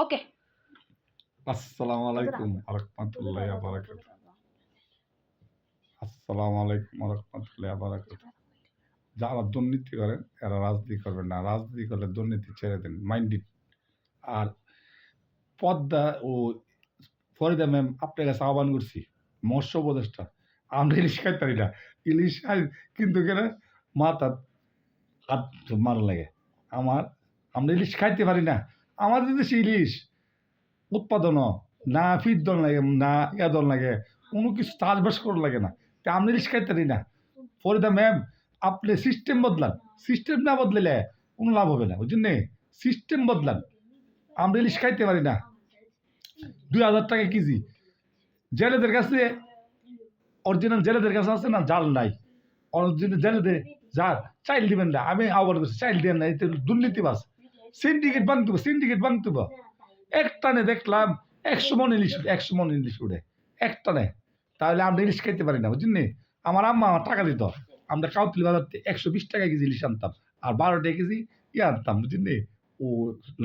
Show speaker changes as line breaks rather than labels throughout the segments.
ওকে।
আসসালামু আলাইকুম রাহমাতুল্লাহি ওয়া বারাকাতুহু। আসসালামু আলাইকুম রাহমাতুল্লাহি ওয়া বারাকাতুহু। যারা দুর্নীতি করেন এরা রাজনীতি করবেন না। রাজনীতি করলে দুর্নীতি ছেড়ে দেন। Mind it. আর পদ্মা ও ফরিদা ম্যাম আপনার কাছে আহ্বান করছি। মৎস্য উপদেষ্টা। আমরা ইলিশ খাইতে পারি না। ইলিশ খাই কিন্তু কেন মাথা হাত মারা লাগে। আমার আমরা ইলিশ খাইতে পারি না। আমাদের দেশে ইলিশ উৎপাদন না ফিট দল লাগে না ইয়া দল লাগে কোনো কিছু চাষবাস করা লাগে না তা আপনি ইলিশ খাইতে পারি না ফরিদা ম্যাম আপনি সিস্টেম বদলান সিস্টেম না বদলালে কোনো লাভ হবে না বুঝলেন সিস্টেম বদলান আমরা ইলিশ খাইতে পারি না 2000 টাকা কেজি জেলেদের কাছে অরিজিনাল জেলেদের কাছে আছে না জাল নাই অরিজিনাল জেলেদের যা চাইল দিবেন না আমি আহ্বান করছি চাইল দেন না এতে দুর্নীতিবাজ সিন্ডিকেট ভাঙতে একটানে দেখলাম 100 মন ইলিশ উঠে একটানে তাহলে আমরা ইলিশ খাইতে পারি না বুঝলি আমার আম্মা আমার টাকা দিত আমরা কাউতলি বাজার 120 টাকা কেজি ইলিশ আনতাম আর 12 টাকা কেজি আনতাম বুঝলি ও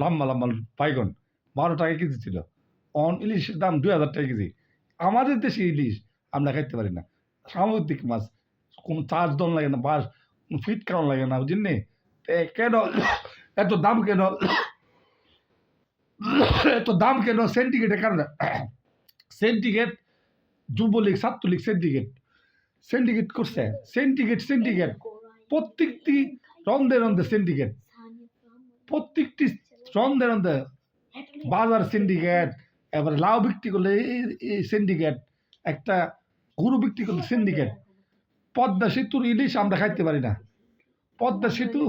লম্বা লম্বা বাইগন 12 টাকা কেজি ছিল অন ইলিশের দাম 2000 টাকা কেজি আমাদের দেশে ইলিশ আমরা খাইতে পারি না সামুদ্রিক মাছ কোনো চার্জ দন লাগে না বাস ফিট কারণ লাগে না বুঝলি কেন এত দাম কেন এত দাম কেন সিন্ডিকেটের কারণে সিন্ডিকেট যুবলীগ ছাত্রলীগ সিন্ডিকেট করছে সিন্ডিকেট প্রত্যেকটি রন্ধে সিন্ডিকেট প্রত্যেকটি রন্ধে বাজার সিন্ডিকেট এবার লাউ বিক্রি করলে এই সিন্ডিকেট একটা গরু বিক্রি করলে সিন্ডিকেট পদ্মা সেতুর ইলিশ আমরা খাইতে পারি না পদ্মা সেতু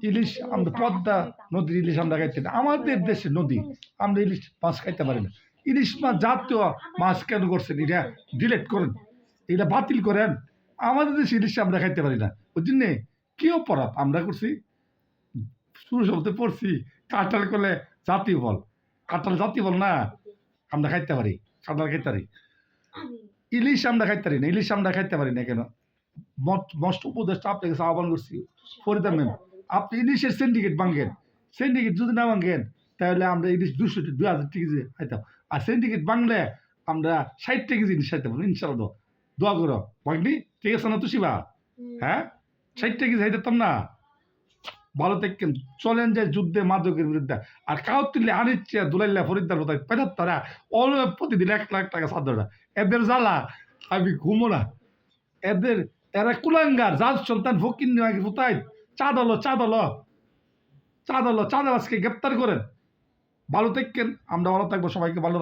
ইলিশ আমরা পদ্মা নদীর ইলিশ আমরা খাইতে না আমাদের দেশে নদী আমরা ইলিশ মাছ খাইতে পারি না ইলিশ মাছ জাতীয় মাছ কেন করছেন এটা ডিলেট করেন এটা বাতিল করেন আমাদের দেশে ইলিশ আমরা খাইতে পারি না বুঝলেন কি অপরাধ আমরা করছি শুরু শব্দে পড়ছি কাঁঠাল করলে জাতীয় বল কাঁঠাল জাতীয় বল না আমরা খাইতে পারি কাঁঠাল খাইতে পারি ইলিশ আমরা খাইতে পারি না ইলিশ আমরা খাইতে পারি না কেন মস্ত উপদেশটা আপনার কাছে আহ্বান করছি ফরিদা ম্যাম আপনি ইলিশের সিন্ডিকেট ভাঙেন সিন্ডিকেট যদি না ভাঙেন তাহলে আমরা ইলিশ 2000 টাকা কেজি খাইতাম আর সিন্ডিকেট ভাঙলে আমরা 60 টাকা কেজি ইলিশ খাইতে পারবো ইনশাল্লাহ দোয়া করো ভাগনি ঠিক আছে না তুষিবা হ্যাঁ 60 টাকা কেজি খাইতাম না ভালো থাকেন চলেন যে যুদ্ধে মাদকের বিরুদ্ধে আর কাউ তুললে আনিচ্ছে দুলাইল্লা ফরিদ্দার কোথায় পেটার তারা প্রতিদিন 1 লাখ টাকা সাধ্যটা এদের জ্বালা আমি ঘুমো না এদের এরা কুলাঙ্গার জাল সন্তান ফকির নিয়ে কোথায় চাঁদাবাজকে গ্রেপ্তার করেন ভালো থাকেন আমরা ভালো থাকবো সবাইকে ভালো